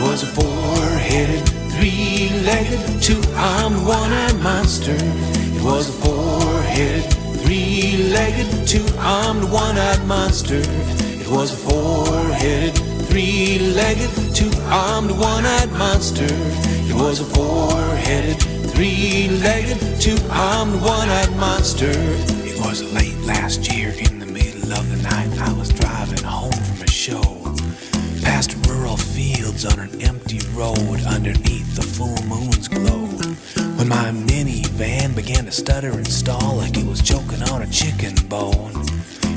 was a four-headed, three-legged, two-armed, one-eyed monster. It was a four-headed, three-legged, two-armed, one-eyed monster. It was a four-headed, three-legged, two-armed, one-eyed monster. It was a four-headed, three-legged, two-armed, one-eyed monster. It was late last year in the middle of the night. I was driving home from a show, past rural fields on an empty road underneath the full moon's glow, when my minivan began to stutter and stall like it was choking on a chicken bone.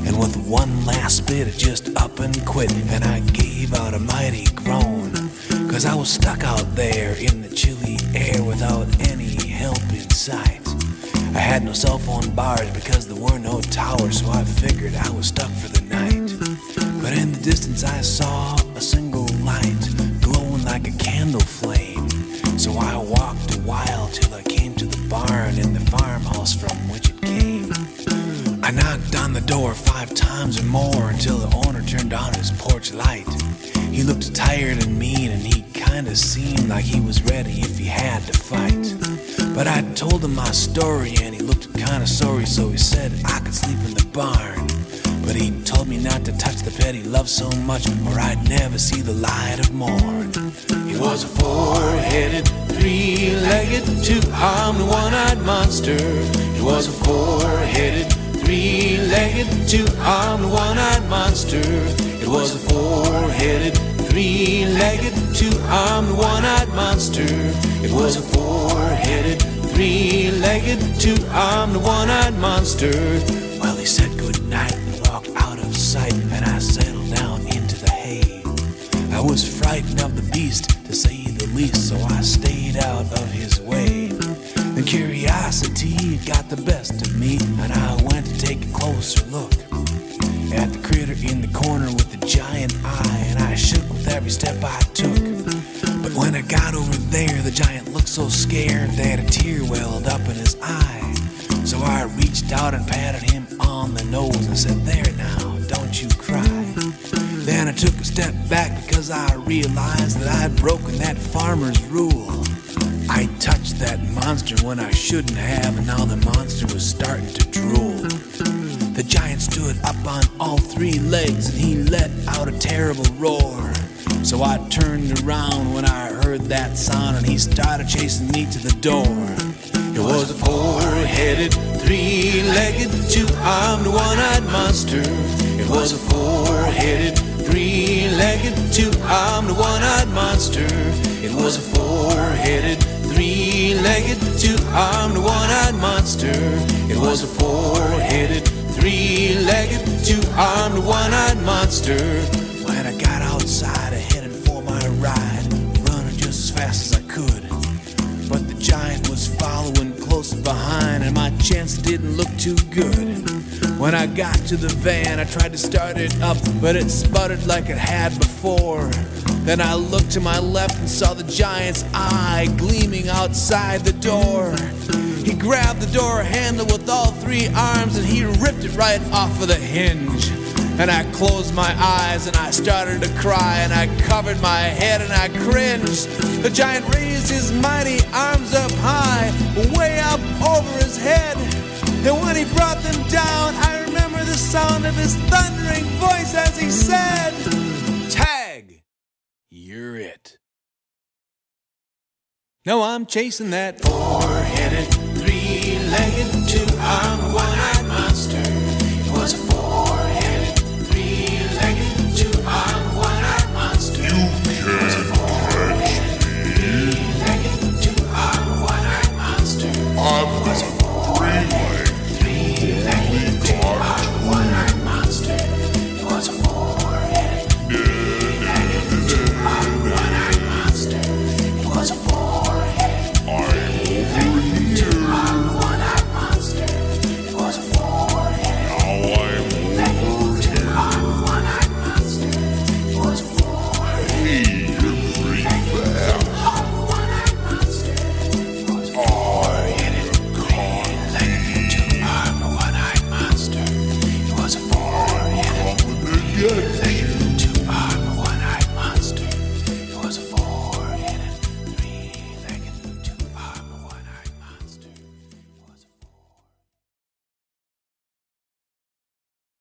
And with one last spit it just up and quit, and I gave out a mighty groan, 'cause I was stuck out there in the chilly air without any help in sight. I had no cell phone bars because there were no towers, so I figured I was stuck for the night. But in the distance I saw a single light glowing like a candle flame. So I walked a while till I came to the barn in the farmhouse from which it came. I knocked on the door 5 times or more until the owner turned on his porch light. He looked tired and mean, and he kinda seemed like he was ready if he had to fight. But I told him my story and he looked kinda sorry, so he said I could sleep in the barn. But he told me not to touch the pet he loved so much, or I'd never see the light of morn. He was a four-headed, three-legged, two-armed, one-eyed monster. He was a four-headed, three-legged, two-armed, one-eyed monster. It was a four-headed, three-legged, two-armed, one-eyed monster. It was a four-headed, three-legged, two-armed, one-eyed monster. Well, he said good night and walked out of sight, and I settled down into the hay. I was frightened of the beast, to say the least, so I stayed out of his way. The curiosity got the best of me, and I went to take a closer look at the critter in the corner with the giant eye, and I shook with every step I took. But when I got over there, the giant looked so scared that a tear welled up in his eye. So I reached out and patted him on the nose and said, "There now, don't you cry." Then I took a step back because I realized that I'd broken that farmer's rule. I touched that monster when I shouldn't have, and now the monster was starting to drool. The giant stood up on all 3 legs and he let out a terrible roar. So I turned around when I heard that sound, and he started chasing me to the door. It was a four-headed, three-legged, two-armed, one-eyed monster. It was a four-headed, three-legged, two-armed, one-eyed monster. It was a four-headed, three-legged, two-armed, one-eyed monster. It was a four-headed, three-legged, two-armed, one-eyed monster. When I got outside, I headed for my ride, running just as fast as I could. But the giant was following close behind, and my chance didn't look too good. When I got to the van, I tried to start it up, but it sputtered like it had before. Then I looked to my left and saw the giant's eye gleaming outside the door. He grabbed the door handle with all 3 arms and he ripped it right off of the hinge. And I closed my eyes and I started to cry, and I covered my head and I cringed. The giant raised his mighty arms up high, way up over his head. And when he brought them down, I remember the sound of his thundering voice as he said, "Tag, you're it." Now I'm chasing that four-headed, three-legged, two-armed, one-eyed monster. It was a four-headed, three-legged, two-armed, one-eyed monster. It was a four-headed, three-legged, two-armed, one-eyed monster. It was a four-headed, three-legged, two-armed, one-eyed monster. It was a four-headed, three-legged, two-armed, one-eyed monster. It was a four-headed, three-legged, two-armed, one-eyed monster. It was a four-headed, three-legged, two-armed, one-eyed monster. It was a four-headed, three-legged, two-armed, one-eyed monster. It was a four-headed, three-legged, two-armed, one-eyed monster. It was a four-headed,